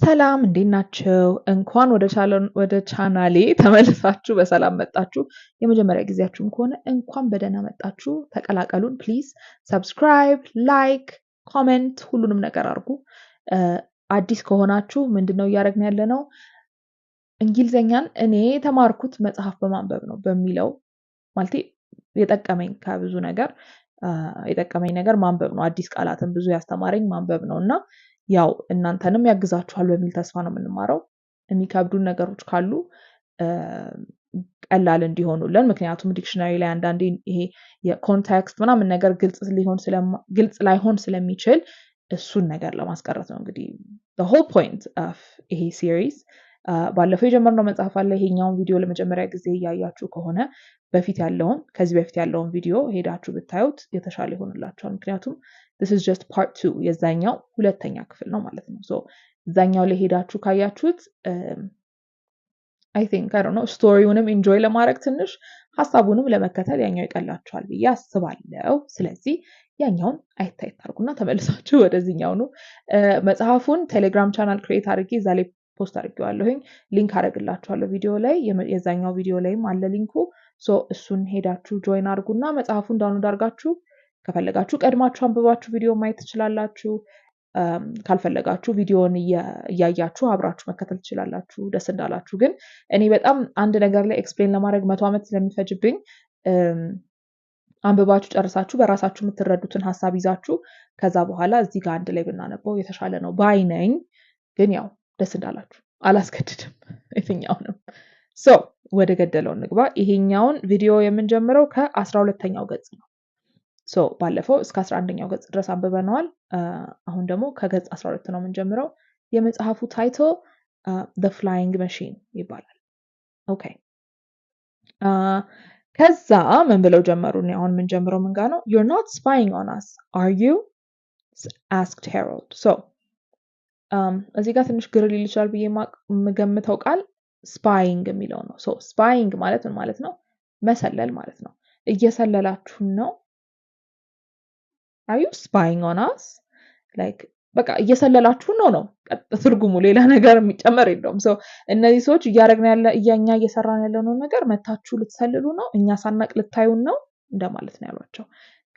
ሰላም እንዴት ናችሁ? እንኳን ወደ ቻናሌ ተመልሳችሁ በሰላም መጣችሁ። የመጀመሪያ ጊዜያችሁም ከሆነ እንኳን በደህና መጣችሁ። ተቀላቀሉን ፕሊዝ። ሰብስክራይብ፣ ላይክ፣ ኮሜንት ሁሉንም ነገር አድርጉ። አዲስ ከሆናችሁ ምንድነው እያደረግን ያለነው? እንግሊዘኛን እኔ የተማርኩት መጽሐፍ በማንበብ ነው በሚለው ማለት የጠቀመኝ ከብዙ ነገር የጠቀመኝ ነገር ማንበብ ነው። አዲስ ቃላትን ብዙ ያስተማረኝ ማንበብ ነው እና ያው እናንተንም ያግዛችኋል በሚል ተስፋ ነው የምንማረው። የሚከብዱን ነገሮች ካሉ ቀላል እንዲሆኑልን፣ ምክንያቱም ዲክሽነሪ ላይ አንዳንዴ ይሄ የኮንቴክስት ምናምን ነገር ግልጽ ላይሆን ስለሚችል እሱን ነገር ለማስቀረት ነው እንግዲህ the whole point of ይሄ ሲሪዝ። ባለፈው የጀመርነው መጽሐፍ አለ። ይሄኛውን ቪዲዮ ለመጀመሪያ ጊዜ እያያችሁ ከሆነ ከዚህ በፊት ያለውን ቪዲዮ ሄዳችሁ ብታዩት የተሻለ ይሆንላችኋል። ምክንያቱም this is just part 2 የዛኛው ሁለተኛ ክፍል ነው ማለት ነው። so እዛኛው ላይ ሄዳችሁ ካያችሁት I don't know ስቶሪውንም ኢንጆይ ለማድረግ ትንሽ ሐሳቡንም ለመከተል ያኛው ይቀላችኋል ብዬ አስባለሁ። ስለዚህ ያኛውን አይታይት አድርጉና ተመልሳችሁ ወደዚህኛው ነው። መጽሐፉን ቴሌግራም ቻናል ክሬት አድርጌ እዛ ላይ ፖስት አድርጌዋለሁኝ። ሊንክ አደርግላችኋለሁ ቪዲዮ ላይ፣ የዛኛው ቪዲዮ ላይም አለ ሊንኩ። so እሱን ሄዳችሁ ጆይን አድርጉና መጽሐፉን ዳውንሎድ አድርጋችሁ ከፈለጋችሁ ቀድማችሁ አንብባችሁ ቪዲዮ ማየት ትችላላችሁ። ካልፈለጋችሁ ቪዲዮውን እያያችሁ አብራችሁ መከተል ትችላላችሁ ደስ እንዳላችሁ። ግን እኔ በጣም አንድ ነገር ላይ ኤክስፕሌን ለማድረግ 100 ዓመት ስለሚፈጅብኝ አንብባችሁ ጨርሳችሁ በራሳችሁ የምትረዱትን ሐሳብ ይዛችሁ ከዛ በኋላ እዚህ ጋር አንድ ላይ ብናነበው የተሻለ ነው ባይ ነኝ። ግን ያው ደስ እንዳላችሁ አላስገድድም የትኛውንም። so ወደ ገደለው እንግባ። ይሄኛውን ቪዲዮ የምንጀምረው ከ12ኛው ገጽ ነው። so ባለፈው እስከ 11ኛው ገጽ ድረስ አንብበናል። አሁን ደግሞ ከገጽ 12 ነው የምንጀምረው። የመጽሐፉ ታይትል the flying machine ይባላል። ኦኬ ከዛ ምን ብለው ጀመሩ? አሁን የምንጀምረው ምን ጋር ነው? you're not spying on us are you asked Harold. so እዚህ ጋር ትንሽ ግር ሊል ይችላል ብዬ የምገምተው ቃል ስፓይንግ የሚለው ነው። so ስፓይንግ ማለት ምን ማለት ነው? መሰለል ማለት ነው። እየሰለላችሁን ነው። are you spying on us like በቃ እየሰለላችሁን ነው ትርጉሙ። ሌላ ነገር የሚጨመር የለውም። so እነዚህ ሰዎች እኛ እየሰራን ያለነው ነገር መታችሁ ልትሰልሉ ነው፣ እኛ ሳናቅ ልታዩን ነው እንደማለት ነው ያሏቸው።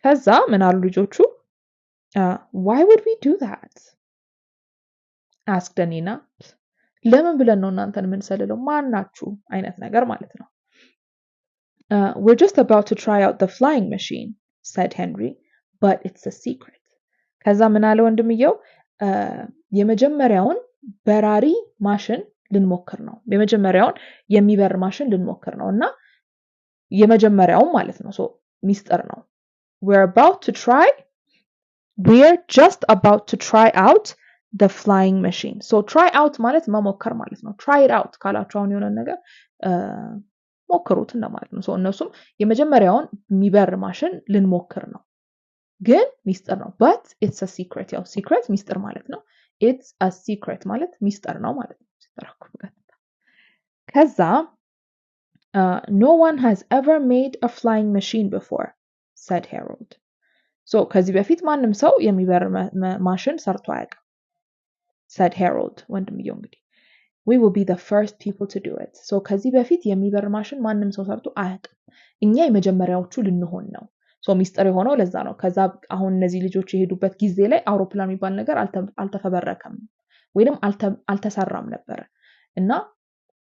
ከዛ ምን አሉ ልጆቹ? why would we do that asked Nina. ለምን ብለን ነው እናንተን የምንሰልለው? ማናችሁ አይነት ነገር ማለት ነው። we're just about to try out the flying machine said Henry, but it's a secret. ከዛ ምን አለ ወንድምየው? የመጀመሪያውን በራሪ ማሽን ልንሞክር ነው። የመጀመሪያውን የሚበር ማሽን ልንሞክር ነው እና የመጀመሪያውን ማለት ነው። so ሚስጥር ነው። we're just about to try out the flying machine. so try out ማለት መሞከር ማለት ነው። try it out ካላችሁ አሁን የሆነ ነገር ሞክሩት እንደማለት ነው። so እነሱም የመጀመሪያውን የሚበር ማሽን ልንሞክር ነው ግን ሚስጥር ነው። but it's a secret። ያው secret ሚስጥር ማለት ነው። it's a secret ማለት ሚስጥር ነው ማለት ነው። ከዛ no one has ever made a flying machine before said Harold. so ከዚህ በፊት ማንም ሰው የሚበር ማሽን ሰርቶ አያውቅም said Harold ወንድምየው እንግዲህ we will be the first people to do it. so ከዚህ በፊት የሚበር ማሽን ማንም ሰው ሰርቶ አያውቅም። እኛ የመጀመሪያዎቹ ልንሆን ነው። so ሚስጥር የሆነው ለዛ ነው። ከዛ አሁን እነዚህ ልጆች የሄዱበት ጊዜ ላይ አውሮፕላን የሚባል ነገር አልተፈበረከም ወይንም አልተሰራም ነበር እና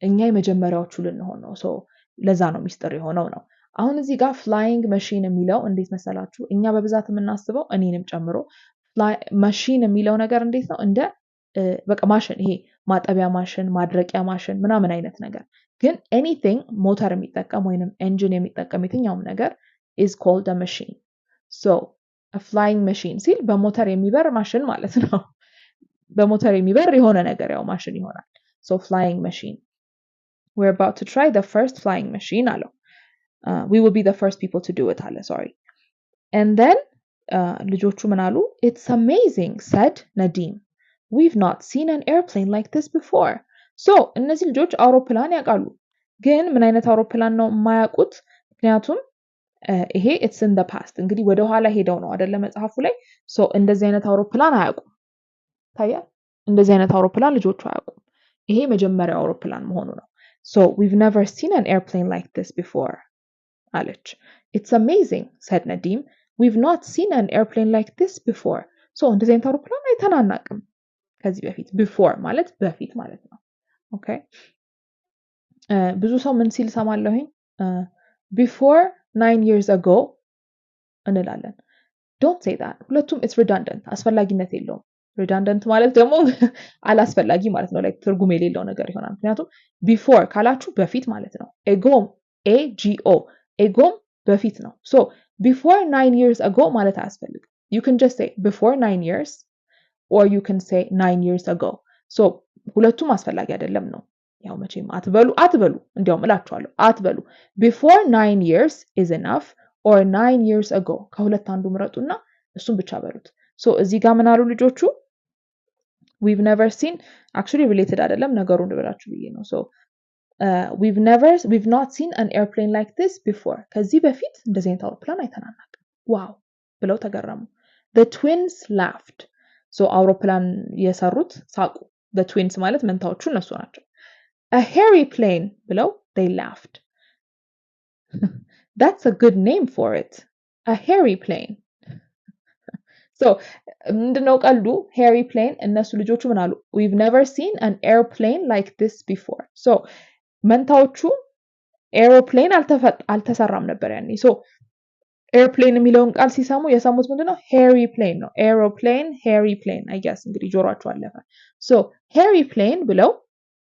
እኛ የመጀመሪያዎቹ ልንሆን ነው። so ለዛ ነው ሚስጥር የሆነው ነው። አሁን እዚህ ጋር flying machine የሚለው እንዴት መሰላችሁ? እኛ በብዛት የምናስበው እኔንም ጨምሮ ማሽን የሚለው ነገር እንዴት ነው? እንደ በቃ ማሽን፣ ይሄ ማጠቢያ ማሽን፣ ማድረቂያ ማሽን ምናምን አይነት ነገር። ግን anything ሞተር የሚጠቀም ወይንም ኤንጂን የሚጠቀም የትኛውም ነገር is called a machine. so a flying machine ሲል በሞተር የሚበር ማሽን ማለት ነው። በሞተር የሚበር የሆነ ነገር ያው ማሽን ይሆናል። so flying machine. we're about to try the first flying machine አለው። we will be the first people to do it አለ sorry. and then ልጆቹ ምን አሉ? it's amazing said Nadim. we've not seen an airplane like this before. so እነዚህ ልጆች አውሮፕላን ያውቃሉ፣ ግን ምን አይነት አውሮፕላን ነው የማያውቁት? ምክንያቱም ይሄ it's in the past እንግዲህ ወደ ኋላ ሄደው ነው አይደለ መጽሐፉ ላይ። so እንደዚህ አይነት አውሮፕላን አያውቁም። ታያ እንደዚህ አይነት አውሮፕላን ልጆቹ አያውቁም። ይሄ መጀመሪያው አውሮፕላን መሆኑ ነው። So we've never seen an airplane like this before አለች። It's amazing said Nadim. We've not seen an airplane like this before. So እንደዚህ አይነት አውሮፕላን አይተን አናውቅም ከዚህ በፊት። before ማለት በፊት ማለት ነው። Okay ብዙ ሰው ምን ሲል ሰማለሁኝ before 9 years ago እንላለን። Don't say that. ሁለቱም it's redundant. አስፈላጊነት የለውም። redundant ማለት ደግሞ አላስፈላጊ ማለት ነው። like ትርጉም የሌለው ነገር ይሆናል። ምክንያቱም before ካላችሁ በፊት ማለት ነው። ago ago በፊት ነው። so before 9 years ago ማለት አያስፈልግም። you can just say before 9 years or you can say 9 years ago. so ሁለቱም አስፈላጊ አይደለም ነው። ያው መቼም አትበሉ እንዲያውም እላችኋለሁ አትበሉ። before 9 years is enough or 9 years ago ከሁለት አንዱ ምረጡና እሱን ብቻ በሉት። so እዚህ ጋር ምን አሉ ልጆቹ we've never seen actually related አይደለም ነገሩን ልበላችሁ ብዬ ነው። so we've not seen an airplane like this before ከዚህ በፊት እንደዚህ አይነት አውሮፕላን አይተናናቅ ዋው ብለው ተገረሙ። the twins laughed so አውሮፕላን የሰሩት ሳቁ። the twins ማለት መንታዎቹ እነሱ ናቸው። a hairy plane ብለው they laughed. That's a good name for it. A hairy plane. so ምንድነው ቀልዱ hairy plane እነሱ ልጆቹ ምን አሉ we've never seen an airplane like this before. so መንታዎቹ aeroplane አልተሰራም ነበር ያኔ። so airplane የሚለውን ቃል ሲሰሙ የሰሙት ምንድነው hairy plane ነው። aeroplane hairy plane I guess እንግዲህ ጆሮአቸው አለፈ። so hairy plane ብለው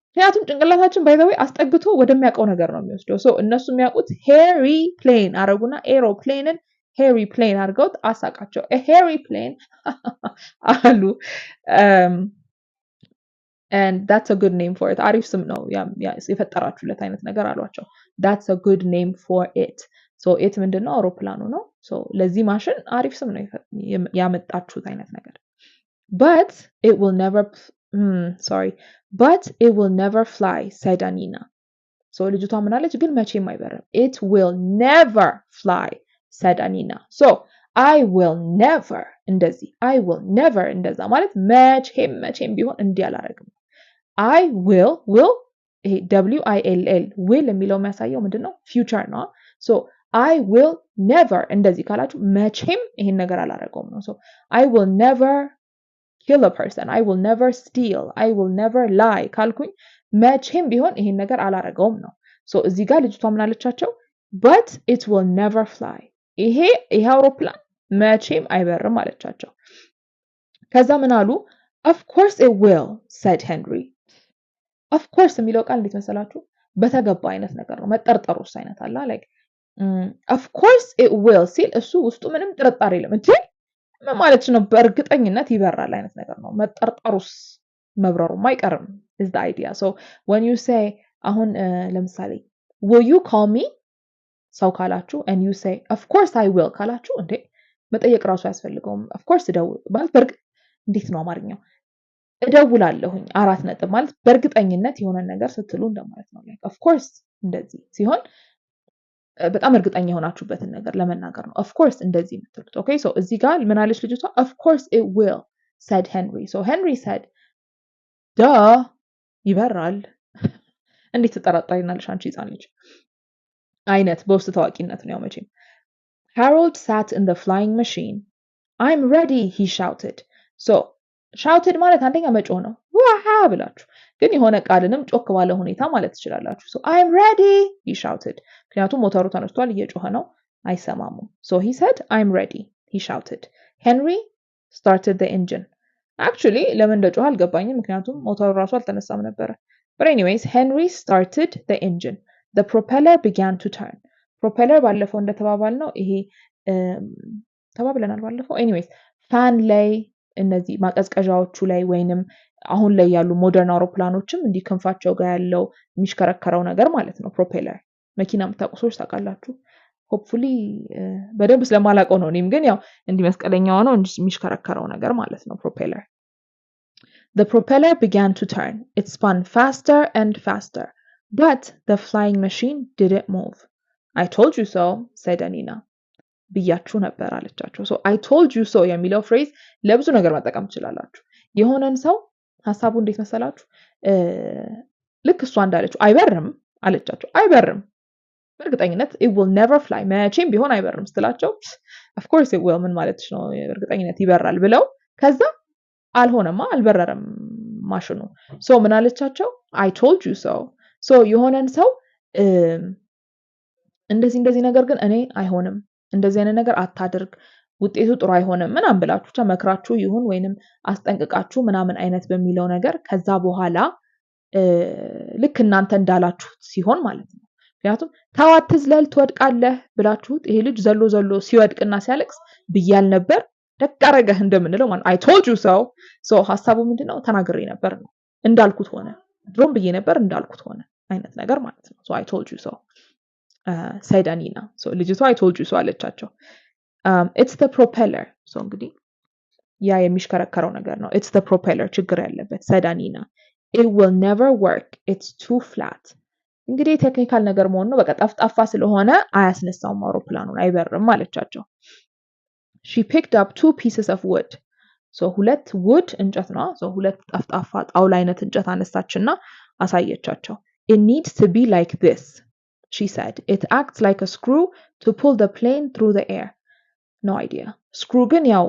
ምክንያቱም ጭንቅላታችን by the way አስጠግቶ ወደሚያውቀው ነገር ነው የሚወስደው። so እነሱ የሚያውቁት hairy plane አረጉና aeroplaneን hairy plane አድርገውት አሳቃቸው። a hairy plane አሉ and that's a good name for it. አሪፍ ስም ነው የፈጠራችሁለት አይነት ነገር አሏቸው። that's a good name for it. so it ምንድነው አውሮፕላኑ ነው። so ለዚህ ማሽን አሪፍ ስም ነው ያመጣችሁት አይነት ነገር። but it will never fly said Anina. so ልጅቷ ምን አለች ግን መቼም አይበርም። it will never fly said Anina. so I will never እንደዚህ I will never እንደዛ ማለት መቼም ቢሆን እንዲህ አላረግም። I will ይሄ will will የሚለው የሚያሳየው ምንድነው future ነው። so I will never እንደዚህ ካላችሁ መቼም ይሄን ነገር አላረገውም ነው። so I will never kill a person. I will never steal. I will never lie ካልኩኝ መቼም ቢሆን ይሄን ነገር አላረገውም ነው። so እዚህ ጋር ልጅቷ ምን አለቻቸው but it will never fly. ይሄ አውሮፕላን መቼም አይበርም አለቻቸው። ከዛ ምን አሉ of course it will said Henry. of course የሚለው ቃል እንዴት መሰላችሁ በተገባ አይነት ነገር ነው። መጠርጠሩስ አይነት አለ like of course it will ሲል እሱ ውስጡ ምንም ጥርጣሬ የለም እንዴ ማለት ነው በእርግጠኝነት ይበራል አይነት ነገር ነው። መጠርጠሩስ መብረሩም አይቀርም is the idea. so when you say አሁን ለምሳሌ will you call me ሰው ካላችሁ and you say of course I will ካላችሁ እንዴ መጠየቅ ራሱ ያስፈልገውም of course ደውል ማለት እንዴት ነው አማርኛው እደውላለሁኝ 4 ነጥብ ማለት በእርግጠኝነት የሆነ ነገር ስትሉ እንደማለት ነው። like of course እንደዚህ ሲሆን በጣም እርግጠኛ ሆናችሁበትን ነገር ለመናገር ነው of course እንደዚህ የምትሉት። okay so እዚህ ጋር ምን አለች ልጅቷ of course it will said Henry. so Henry said ይበራል እንዴት ተጠራጣሪናለሽ አንቺ ህፃን ልጅ አይነት በውስጥ ታዋቂነት ነው ያው መቼም። Harold sat in the flying machine. I'm ready he shouted. so shouted ማለት አንደኛ መጮህ ነው ዋሃ ብላችሁ ግን የሆነ ቃልንም ጮክ ባለ ሁኔታ ማለት ትችላላችሁ። so I'm ready he shouted ምክንያቱም ሞተሩ ተነስቷል እየጮኸ ነው አይሰማሙም። so he said I'm ready he shouted. Henry started the engine. actually ለምን እንደጮኸ አልገባኝም ምክንያቱም ሞተሩ ራሱ አልተነሳም ነበር። but anyways Henry started the engine. the propeller began to turn. propeller ባለፈው እንደተባባል ነው ይሄ ተባብለናል ባለፈው። anyways ፋን ላይ እነዚህ ማቀዝቀዣዎቹ ላይ ወይንም አሁን ላይ ያሉ ሞደርን አውሮፕላኖችም እንዲህ ክንፋቸው ጋር ያለው የሚሽከረከረው ነገር ማለት ነው ፕሮፔለር። መኪና የምታውቁ ሰዎች ታውቃላችሁ። ሆፕፉሊ በደንብ ስለማላውቀው ነው እኔም ግን ያው እንዲህ መስቀለኛው ነው እንጂ የሚሽከረከረው ነገር ማለት ነው ፕሮፔለር። The propeller began to turn. It spun faster and faster, but the flying machine didn't move. I told you so, said Anina. ብያችሁ ነበር አለቻቸው። so I told you so የሚለው ፍሬዝ ለብዙ ነገር መጠቀም ትችላላችሁ። የሆነን ሰው ሐሳቡ እንዴት መሰላችሁ? ልክ እሷ እንዳለችው አይበርም አለቻቸው። አይበርም በእርግጠኝነት it will never fly መቼም ቢሆን አይበርም ስትላቸው of course it will ምን ማለትሽ ነው በእርግጠኝነት ይበራል ብለው ከዛ አልሆነማ አልበረረም ማሽኑ ሶ ምን አለቻቸው I told you so የሆነን ሰው እንደዚህ ነገር ግን እኔ አይሆንም እንደዚህ አይነት ነገር አታድርግ ውጤቱ ጥሩ አይሆንም ምናምን ብላችሁ መክራችሁ ይሁን ወይንም አስጠንቅቃችሁ ምናምን አይነት በሚለው ነገር ከዛ በኋላ ልክ እናንተ እንዳላችሁት ሲሆን ማለት ነው ምክንያቱም ታዋት ዝለል ትወድቃለህ ብላችሁት ይሄ ልጅ ዘሎ ሲወድቅና ሲያለቅስ ብያል ነበር ደቃረገህ እንደምንለው ማለት I told you so ሐሳቡ ምንድነው ተናግሬ ነበር ነው እንዳልኩት ሆነ ድሮም ብዬ ነበር እንዳልኩት ሆነ አይነት ነገር ማለት ነው so I told you so said Anina so ልጅቷ I told you so አለቻቸው it's the propeller so እንግዲህ ያ የሚሽከረከረው ነገር ነው it's the propeller ችግር ያለበት said Anina it will never work it's too flat እንግዲህ ቴክኒካል ነገር መሆኑ ነው በቃ ጠፍጣፋ ስለሆነ አያስነሳውም አውሮፕላኑን አይበርም አለቻቸው she picked up 2 pieces of wood so ሁለት wood እንጨት ነው so ሁለት ጠፍጣፋ ጣውላ አይነት እንጨት አነሳችና አሳየቻቸው it needs to be like this she said it acts like a screw to pull the plane through the air no idea screw ግን ያው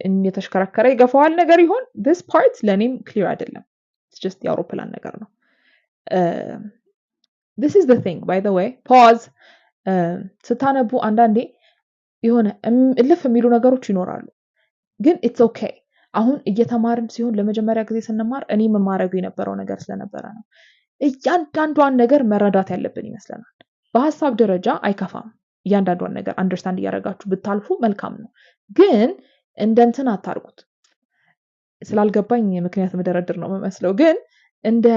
እየተሽከረከረ ይገፋዋል ነገር ይሆን this part ለኔም clear አይደለም it's just የአውሮፕላን ነገር ነው this is the thing by the way pause ስታነቡ አንዳንዴ የሆነ እልፍ የሚሉ ነገሮች ይኖራሉ ግን it's okay አሁን እየተማርን ሲሆን ለመጀመሪያ ጊዜ ስንማር እኔ መማረጉ የነበረው ነገር ስለነበረ ነው እያንዳንዷን ነገር መረዳት ያለብን ይመስለናል በሐሳብ ደረጃ አይከፋም እያንዳንዷን ነገር አንደርስታንድ ያደርጋችሁ ብታልፉ መልካም ነው ግን እንደንትን አታርጉት ስላልገባኝ ምክንያት መደረድር ነው መስለው ግን እንደ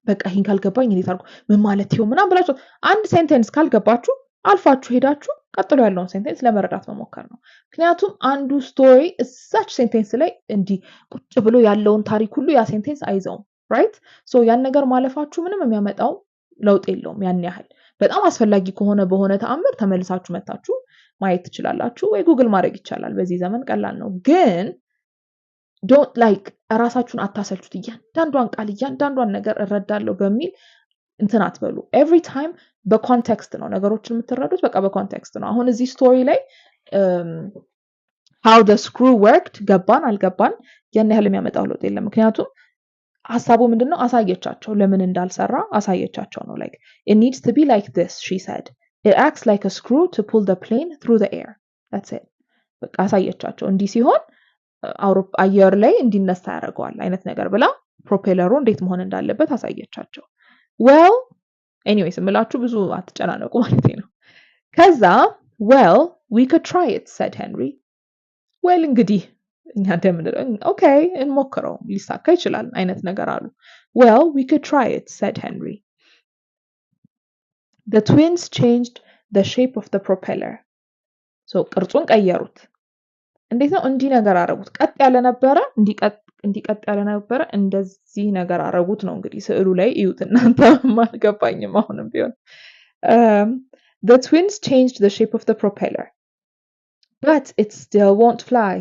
በቃ ይሄን ካልገባኝ እንዴት አርጉ ምን ማለት ይሁን ምናምን ብላችሁ አንድ ሴንቴንስ ካልገባችሁ አልፋችሁ ሄዳችሁ ቀጥሎ ያለውን ሴንቴንስ ለመረዳት መሞከር ነው ምክንያቱም አንዱ ስቶሪ እዛች ሴንቴንስ ላይ እንዲ ቁጭ ብሎ ያለውን ታሪክ ሁሉ ያ ሴንቴንስ አይዘውም ራይት ሶ ያን ነገር ማለፋችሁ ምንም የሚያመጣው ለውጥ የለውም ያን ያህል በጣም አስፈላጊ ከሆነ በሆነ ተአምር ተመልሳችሁ መጣችሁ ማየት ትችላላችሁ ወይ ጉግል ማድረግ ይቻላል በዚህ ዘመን ቀላል ነው ግን don't like ራሳችሁን አታሰልቹት እያንዳንዷን ቃል እያንዳንዷን ነገር እረዳለሁ በሚል እንትን አትበሉ every time በኮንቴክስት ነው ነገሮችን የምትረዱት በቃ በኮንቴክስት ነው አሁን እዚህ ስቶሪ ላይ how the screw worked ገባን አልገባን ያን ያህል የሚያመጣው ለውጥ የለም ምክንያቱም ሐሳቡ ምንድነው አሳየቻቸው ለምን እንዳልሰራ አሳየቻቸው ነው like it needs to be like this she said it acts like a screw to pull the plane through the air that's it በቃ አሳየቻቸው እንዲህ ሲሆን አየር ላይ እንዲነሳ ያደርገዋል አይነት ነገር ብላ ፕሮፔለሩ እንዴት መሆን እንዳለበት አሳየቻቸው well anyways እምላችሁ ብዙ አትጨናነቁ ማለት ነው ከዛ well we could try it said Henry well እንግዲህ እኛ እንደምንለው okay እንሞክረው ሊሳካ ይችላል አይነት ነገር አሉ well we could try it said Henry the twins changed the shape of the propeller so ቅርጹን ቀየሩት እንዴት ነው እንዲህ ነገር አረጉት ቀጥ ያለ ነበረ እንዲቀጥ ያለ ነበረ እንደዚህ ነገር አረጉት ነው እንግዲህ ስዕሉ ላይ እዩት እናንተ ማልገባኝም አሁንም ቢሆን the twins changed the shape of the propeller but it still won't fly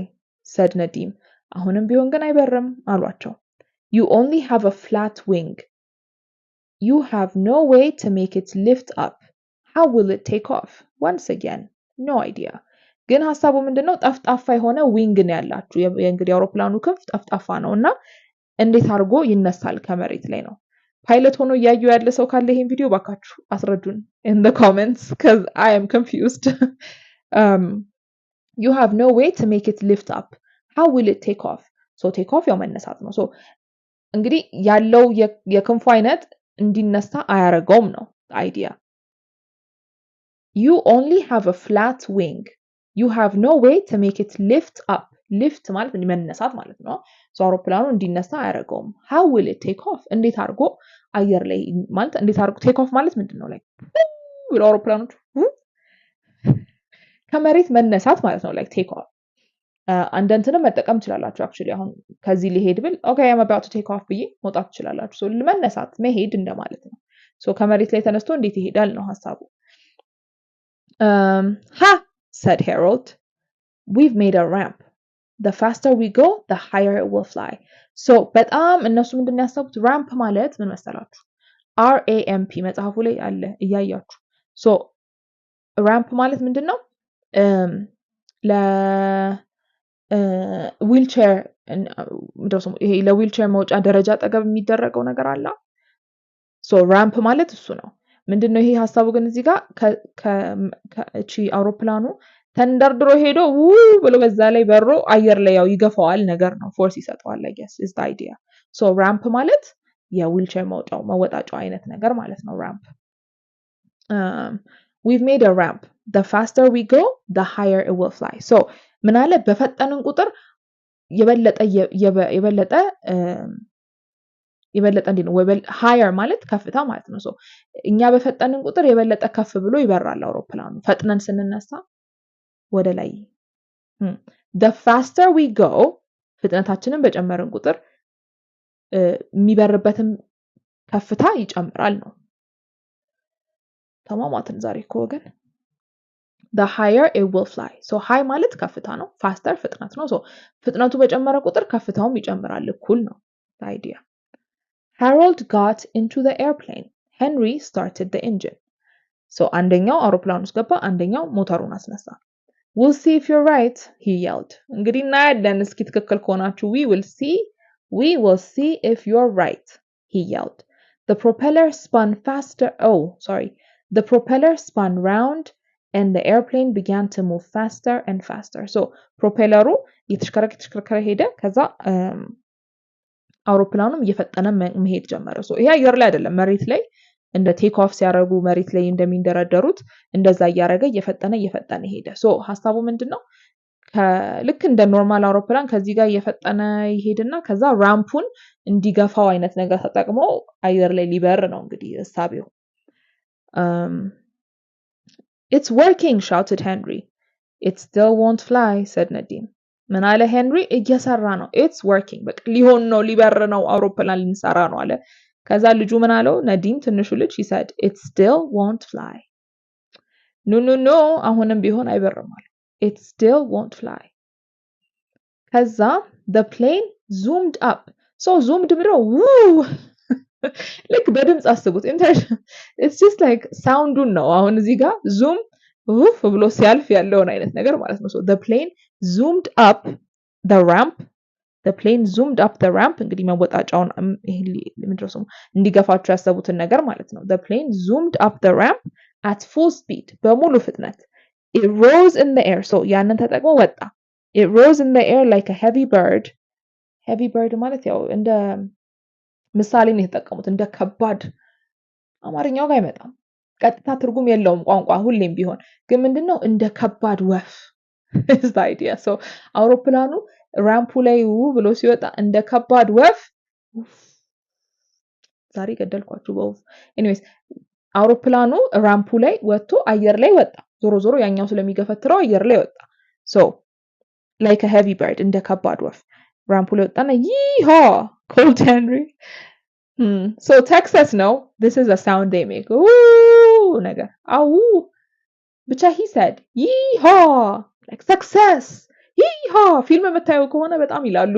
said Nadim አሁንም ቢሆን ግን አይበርም አሏቸው you only have a flat wing you have no way to make it lift up how will it take off once again no idea ግን ሐሳቡ ምንድነው ጠፍጣፋ የሆነ ዊንግ ነው ያላችሁ የእንግዲህ አውሮፕላኑ ክንፍ ጠፍጣፋ ነውና እንዴት አርጎ ይነሳል ከመሬት ላይ ነው ፓይለት ሆኖ ያዩ ያለ ሰው ካለ ይሄን ቪዲዮ ባካችሁ አስረዱን in the comments cuz I am confused you have no way to make it lift up how will it take off so take off ያው መነሳት ነው so እንግዲህ ያለው የክንፉ አይነት እንዲነሳ አያረጋውም ነው አይዲያ you only have a flat wing you have no way to make it lift up lift ማለት መነሳት ማለት ነው so አውሮፕላኑ እንዲነሳ አያረጋውም how will it take off እንዴት አርጎ አየር ላይ ማለት እንዴት አርጎ take off ማለት ምንድነው like ብሎ አውሮፕላኑ ከመሬት መነሳት ማለት ነው like take off አንደንተንም መጠቀም ትችላላችሁ actually አሁን ከዚህ ሊሄድ ብል okay I'm about to take off ብዬ መውጣት ትችላላችሁ so መነሳት መሄድ እንደማለት ነው so ከመሬት ላይ ተነስቶ እንዴት ይሄዳል ነው ሐሳቡ ha said Harold we've made a ramp the faster we go the higher it will fly. So በጣም እነሱ ምንድን ነው ያሰቡት ramp ማለት ምን መሰላችሁ RAMP መጽሐፉ ላይ አለ እያያችሁ so ramp ማለት ምንድነው ለ ዊልቸር ይሄ ለዊልቸር መውጫ ደረጃ አጠገብ የሚደረገው ነገር አለ so ramp ማለት እሱ ነው ምንድነው ይሄ ሐሳቡ ግን እዚህ ጋር ከእቺ አውሮፕላኑ ተንደርድሮ ሄዶ ብሎ በዛ ላይ በሮ አየር ላይ ያው ይገፋዋል ነገር ነው ፎርስ ይሰጠዋል I guess is the idea so ramp ማለት የዊልቸር መወጣጫው አይነት ነገር ማለት ነው ramp we've made a ramp the faster we go the higher it will fly so ምን አለ በፈጠንን ቁጥር የበለጠ እንዴ ነው higher ማለት ከፍታ ማለት ነው so እኛ በፈጠንን ቁጥር የበለጠ ከፍ ብሎ ይበራል አውሮፕላኑ ፈጥነን ስንነሳ ወደ ላይ the faster we go ፍጥነታችንን በጨመርን ቁጥር የሚበርበትም ከፍታ ይጨምራል ነው ተማማትን ዛሬ እኮ ወገን the higher it will fly so high ማለት ከፍታ ነው faster ፍጥነት ነው so ፍጥነቱ በጨመረ ቁጥር ከፍታውም ይጨምራል እኩል ነው the idea Harold got into the airplane Henry started the engine so አንደኛው አውሮፕላኑ ውስጥ ገባ አንደኛው ሞተሩን አስነሳ We'll see if you're right he yelled እንግዲህ እናያለን እስኪ ትክክል ከሆናችሁ we will see if you're right he yelled the propeller spun faster the propeller spun round and the airplane began to move faster and faster so ፕሮፔለሩ እየተሽከረከረ ሄደ ከዛ አውሮፕላኑም እየፈጠነ መሄድ ጀመረ so ይሄ አየር ላይ አይደለም መሬት ላይ እንደ ቴክ ኦፍ ሲያረጉ መሬት ላይ እንደሚንደረደሩት እንደዛ እየፈጠነ ሄደ so ሐሳቡ ምንድነው ልክ እንደ ኖርማል አውሮፕላን ከዚህ ጋር እየፈጠነ ይሄድና ከዛ ራምፑን እንዲገፋው አይነት ነገር ተጠቅሞ አየር ላይ ሊበር ነው እንግዲህ ሐሳቤው It's working shouted Henry It still won't fly said Nadine ምን አለ ሄንሪ እየሰራ ነው it's working በቃ ሊሆን ነው ሊበር ነው አውሮፕላን ልንሰራ ነው አለ ከዛ ልጁ ምን አለው ነዲም ትንሹ ልጅ he said it still won't fly no አሁንም ቢሆን አይበርም አለ it still won't fly ከዛ the plane zoomed up so zoomed ብሎ like በድምጽ አስቡት it's just like soundun ነው አሁን እዚህ ጋር zoom ብሎ ሲያልፍ ያለውን አይነት ነገር ማለት ነው so the plane zoomed up the ramp እንግዲህ መወጣጫውን ምንድነው እንዲገፋቸው ያሰቡትን ነገር ማለት ነው the plane zoomed up the ramp at full speed በሙሉ ፍጥነት it rose in the air so ያንን ተጠቅሞ ወጣ it rose in the air like a heavy bird ማለት ያው እንደ ምሳሌ ነው የተጠቀሙት እንደ ከባድ አማርኛው ጋር አይመጣም ቀጥታ ትርጉም የለውም ቋንቋ ሁሌም ቢሆን ግን ምንድነው እንደ ከባድ ወፍ is the idea so አውሮፕላኑ ራምፑ ላይ ብሎ ሲወጣ እንደ ከባድ ወፍ ዛሬ ገደልኳችሁ በወፍ anyways አውሮፕላኑ ራምፑ ላይ ወጥቶ አየር ላይ ወጣ ዞሮ ያኛው ስለሚገፈትረው አየር ላይ ወጣ so like a heavy bird እንደ ከባድ ወፍ ራምፑ ላይ ወጣና yeehaw called Henry so Texas no this is a sound they make ነገር ብቻ he said yeehaw like success yeehaw ፊልም መታየው ከሆነ በጣም ይላሉ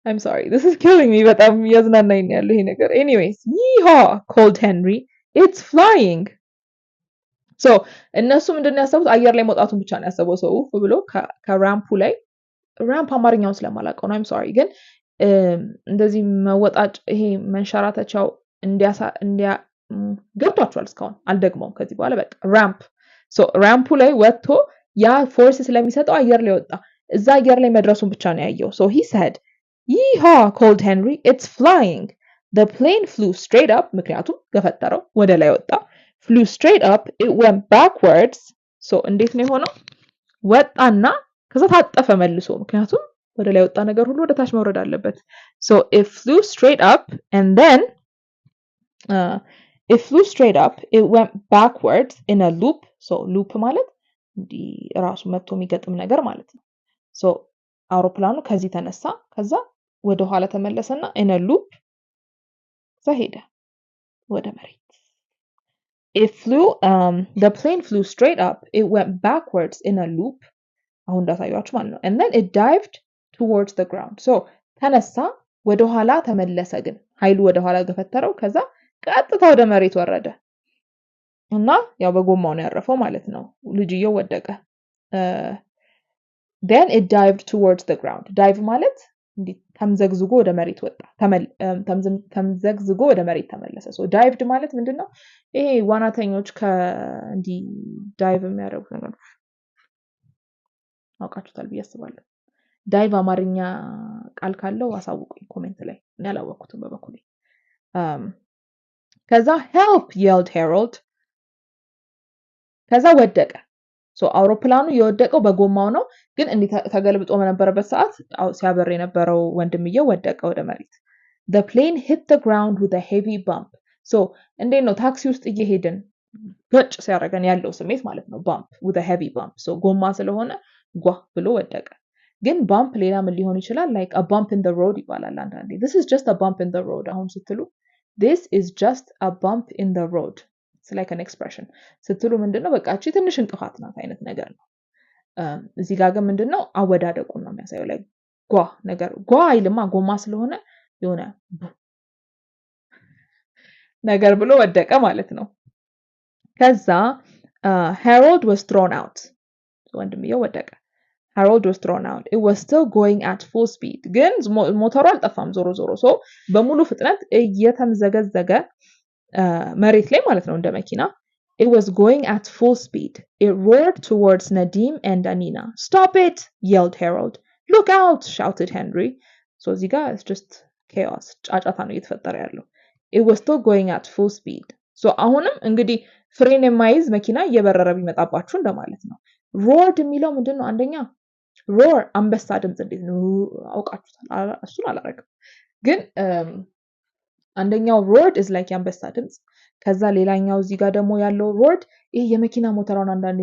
I'm sorry this is killing me በጣም ያዝናናኝ ያለው ይሄ ነገር anyways yeehaw called Henry it's flying so እነሱ ምንድነው ያሰቡት አየር ላይ መውጣቱን ብቻ ነው ያሰበው ሰው ብሎ ከራምፑ ላይ ራምፕ አማርኛውን ስለማላውቀው ነው I'm sorry ግን እንደዚህ መወጣጭ ይሄ መንሸራተቻው ገብቷቸዋል እስካሁን አልደግመውም ከዚህ በኋላ በቃ ራምፕ so ራምፑ ላይ ወጥቶ ያ ፎርስ ስለሚሰጠው አየር ላይ ወጣ እዛ አየር ላይ መድረሱን ብቻ ነው ያየው so he said yeehaw called Henry it's flying the plane flew straight up ምክንያቱም ገፈተረው ወደ ላይ ወጣ flew straight up it went backwards so እንዴት ነው የሆነው ወጣና ከዛ ታጠፈ መልሶ ምክንያቱም ወደ ላይ ወጣ ነገር ሁሉ ወደ ታች መውረድ አለበት so it flew straight up and then it went backwards in a loop so loop ማለት እንዲ ራሱ መጥቶ የሚገጥም ነገር ማለት ነው so አውሮፕላኑ ከዚህ ተነሳ ከዛ ወደ ኋላ ተመለሰና in a loop ሄደ ወደ መሬት the plane flew straight up. It went backwards in a loop. አሁን እንዳሳያችሁ ማለት ነው። and then it dived towards the ground. so ተነሳ ወደ ኋላ ተመለሰ ግን ኃይሉ ወደ ኋላ ገፈተረው ከዛ ቀጥታ ወደ መሬት ወረደ እና ያው በጎማው ነው ያረፈው ማለት ነው። ልጅየው ወደቀ። then it dived towards the ground. dive ማለት እንዴ ተምዘግዝጎ ወደ መሬት ወጣ ተምዘግዝጎ ወደ መሬት ተመለሰ። so dived ማለት ምንድነው? ይሄ ዋናተኞች ከእንዲ dive የሚያደርጉት ነገር አውቃችሁታል ብዬ አስባለሁ። dive አማርኛ ቃል ካለው አሳውቁኝ ኮሜንት ላይ እኔ አላወቅኩትም በበኩሌ። ከዛ help yelled Harold. ከዛ ወደቀ። so አውሮፕላኑ የወደቀው በጎማው ነው ግን እንዴ ተገልብጦ በነበረበት ሰዓት ሲያበር የነበረው ወንድምየው ወደቀ ወደ መሬት። the plane hit the ground with a heavy bump. so እንዴት ነው ታክሲ ውስጥ እየሄድን ገጭ ሲያደርገን ያለው ስሜት ማለት ነው bump with a heavy bump. so ጎማ ስለሆነ ጓ ብሎ ወደቀ። ግን bump ሌላ ምን ሊሆን ይችላል? like a bump in the road ይባላል አንዳንዴ። this is just a bump in the road አሁን ስትሉ this is just a bump in the road. it's like an expression ስትሉ ምንድነው በቃ እቺ ትንሽ እንቅፋት ናት አይነት ነገር ነው። እዚህ ጋር ግን ምንድነው አወዳደቁን ነው የሚያሳየው። ላይ ጓ ነገር ጓ አይልማ ጎማ ስለሆነ የሆነ ነገር ብሎ ወደቀ ማለት ነው። ከዛ Harold was thrown out. ወንድምየው ወደቀ። Harold was thrown out. It was still going at full speed. ግን ሞተሩ አልጠፋም ዞሮ ዞሮ ሰው በሙሉ ፍጥነት እየተምዘገዘገ መሬት ላይ ማለት ነው እንደ መኪና። It was going at full speed. It roared towards Nadim and Anina. Stop it, yelled Harold. Look out, shouted Henry. So እዚህ ጋር it's just chaos. ጫጫታ ነው እየተፈጠረ ያለው። It was still going at full speed. so አሁንም እንግዲህ ፍሬን የማይዝ መኪና እየበረረ ቢመጣባችሁ እንደማለት ነው። roared የሚለው ምንድነው? አንደኛ roar አንበሳ ድምጽ እንዴት ነው አውቃችሁታል? እሱን አላረግም ግን አንደኛው roared is like የአንበሳ ድምጽ። ከዛ ሌላኛው እዚህ ጋር ደግሞ ያለው roared ይሄ የመኪና ሞተራውን አንዳንዴ